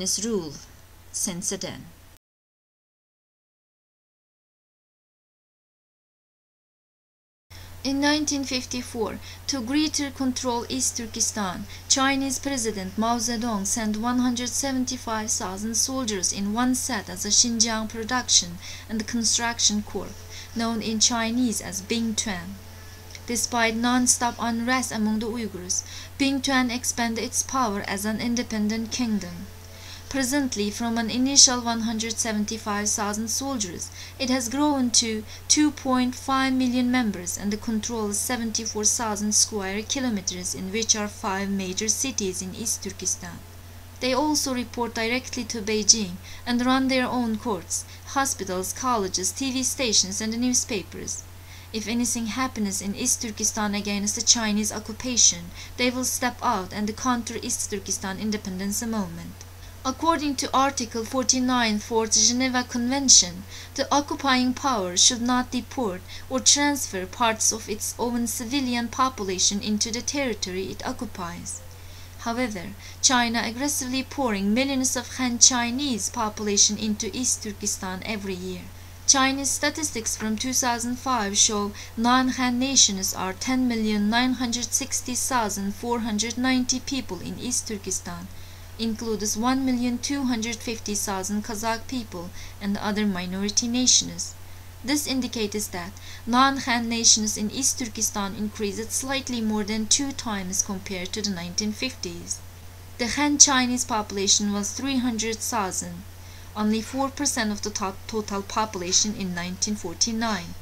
communist rule since then. In 1954, to greater control East Turkestan, Chinese President Mao Zedong sent 175,000 soldiers in one set as a Xinjiang Production and Construction Corps, known in Chinese as Bingtuan. Despite non-stop unrest among the Uyghurs, Bingtuan expanded its power as an independent kingdom. Presently, from an initial 175,000 soldiers, it has grown to 2.5 million members and controls 74,000 square kilometers, in which are 5 major cities in East Turkestan. They also report directly to Beijing and run their own courts, hospitals, colleges, TV stations, and newspapers. If anything happens in East Turkestan against the Chinese occupation, they will step out and counter East Turkestan independence movement. According to Article 49 Fourth Geneva Convention, the occupying power should not deport or transfer parts of its own civilian population into the territory it occupies. However, China aggressively pouring millions of Han Chinese population into East Turkestan every year. Chinese statistics from 2005 show non-Han nationals are 10,960,490 people in East Turkestan, includes 1,250,000 Kazakh people and other minority nations. This indicates that non-Han nations in East Turkestan increased slightly more than 2 times compared to the 1950s. The Han Chinese population was 300,000, only 4% of the total population in 1949.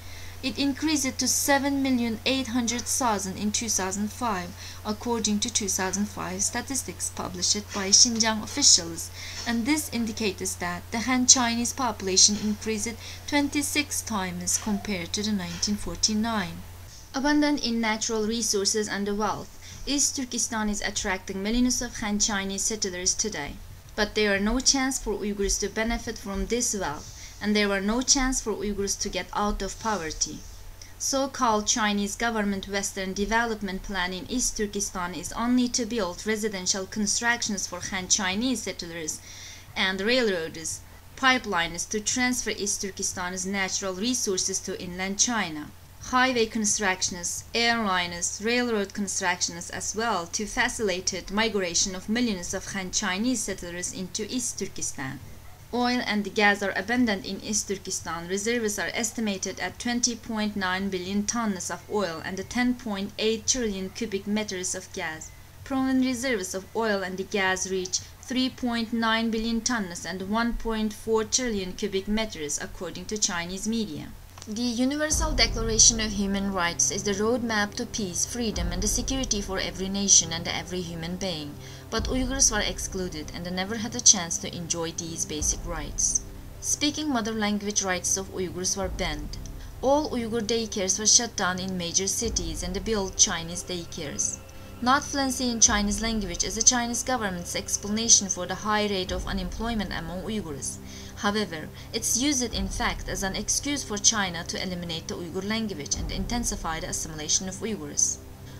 It increased to 7,800,000 in 2005, according to 2005 statistics published by Xinjiang officials, and this indicates that the Han Chinese population increased 26 times compared to the 1949. Abundant in natural resources and wealth, East Turkestan is attracting millions of Han Chinese settlers today. But there are no chance for Uyghurs to benefit from this wealth, and there were no chance for Uyghurs to get out of poverty. So-called Chinese government Western Development Plan in East Turkestan is only to build residential constructions for Han Chinese settlers and railroads, pipelines to transfer East Turkestan's natural resources to inland China, highway constructions, airlines, railroad constructions as well to facilitate migration of millions of Han Chinese settlers into East Turkestan. Oil and gas are abundant in East Turkestan. Reserves are estimated at 20.9 billion tons of oil and 10.8 trillion cubic meters of gas. Proven reserves of oil and gas reach 3.9 billion tons and 1.4 trillion cubic meters, according to Chinese media. The Universal Declaration of Human Rights is the roadmap to peace, freedom, and security for every nation and every human being. But Uyghurs were excluded and never had a chance to enjoy these basic rights. Speaking mother language rights of Uyghurs were banned. All Uyghur daycares were shut down in major cities and built Chinese daycares. Not fluency in Chinese language is the Chinese government's explanation for the high rate of unemployment among Uyghurs. However, it's used in fact as an excuse for China to eliminate the Uyghur language and intensify the assimilation of Uyghurs.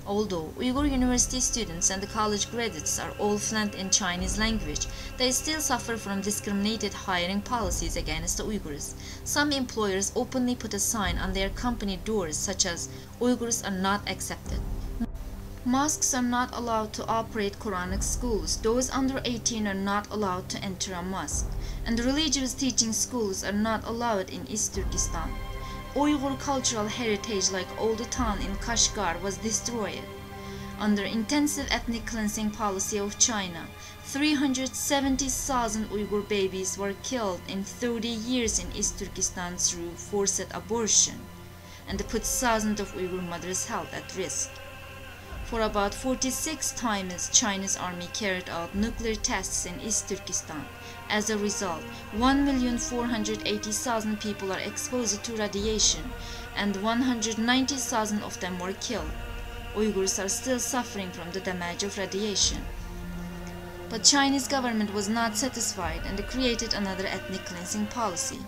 Although Uyghur university students and college graduates are all fluent in Chinese language, they still suffer from discriminated hiring policies against the Uyghurs. Some employers openly put a sign on their company doors such as "Uyghurs are not accepted." Mosques are not allowed to operate Quranic schools. Those under 18 are not allowed to enter a mosque, and religious teaching schools are not allowed in East Turkestan. Uyghur cultural heritage like Old Town in Kashgar was destroyed. Under intensive ethnic cleansing policy of China, 370,000 Uyghur babies were killed in 30 years in East Turkestan through forced abortion, and put thousands of Uyghur mothers' health at risk. For about 46 times, China's army carried out nuclear tests in East Turkestan. As a result, 1,480,000 people are exposed to radiation, and 190,000 of them were killed. Uyghurs are still suffering from the damage of radiation. But Chinese government was not satisfied and created another ethnic cleansing policy,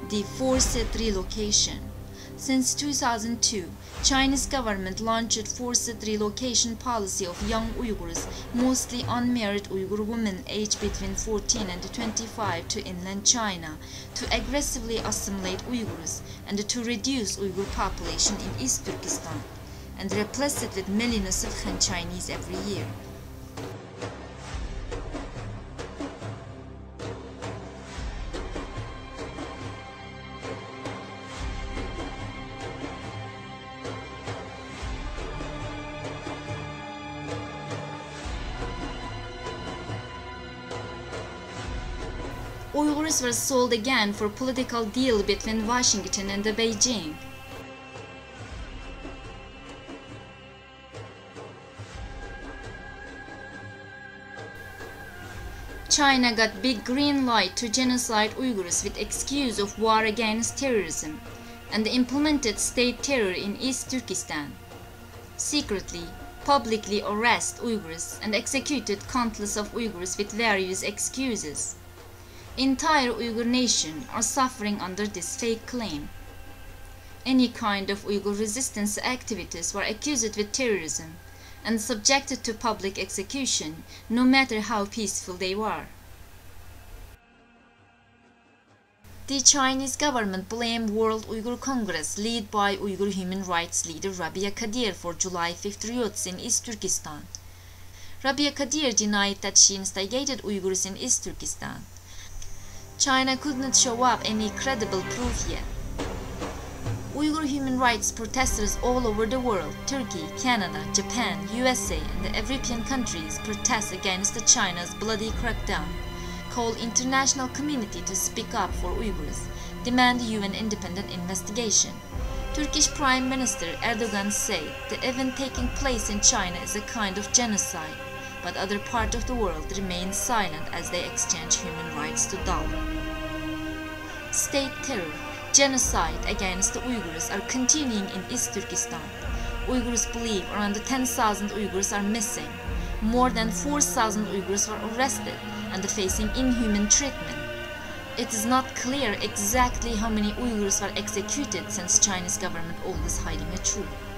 the forced relocation. Since 2002, Chinese government launched forced relocation policy of young Uyghurs, mostly unmarried Uyghur women aged between 14 and 25 to inland China, to aggressively assimilate Uyghurs and to reduce Uyghur population in East Turkistan, and replace it with millions of Han Chinese every year. Uyghurs were sold again for political deal between Washington and Beijing. China got big green light to genocide Uyghurs with excuse of war against terrorism, and implemented state terror in East Turkestan. Secretly, publicly arrest Uyghurs and executed countless of Uyghurs with various excuses. Entire Uyghur nation are suffering under this fake claim. Any kind of Uyghur resistance activities were accused with terrorism and subjected to public execution, no matter how peaceful they were. The Chinese government blamed World Uyghur Congress, led by Uyghur human rights leader Rabia Kadir, for July 5th riots in East Turkestan. Rabia Kadir denied that she instigated Uyghurs in East Turkestan. China could not show up any credible proof yet. Uyghur human rights protesters all over the world, Turkey, Canada, Japan, USA, and the European countries protest against China's bloody crackdown, call international community to speak up for Uyghurs, demand UN independent investigation. Turkish Prime Minister Erdogan said the event taking place in China is a kind of genocide, but other parts of the world remain silent as they exchange human rights to dollar. State terror, genocide against the Uyghurs are continuing in East Turkestan. Uyghurs believe around 10,000 Uyghurs are missing. More than 4,000 Uyghurs were arrested and facing inhuman treatment. It is not clear exactly how many Uyghurs were executed, since Chinese government always hiding the truth.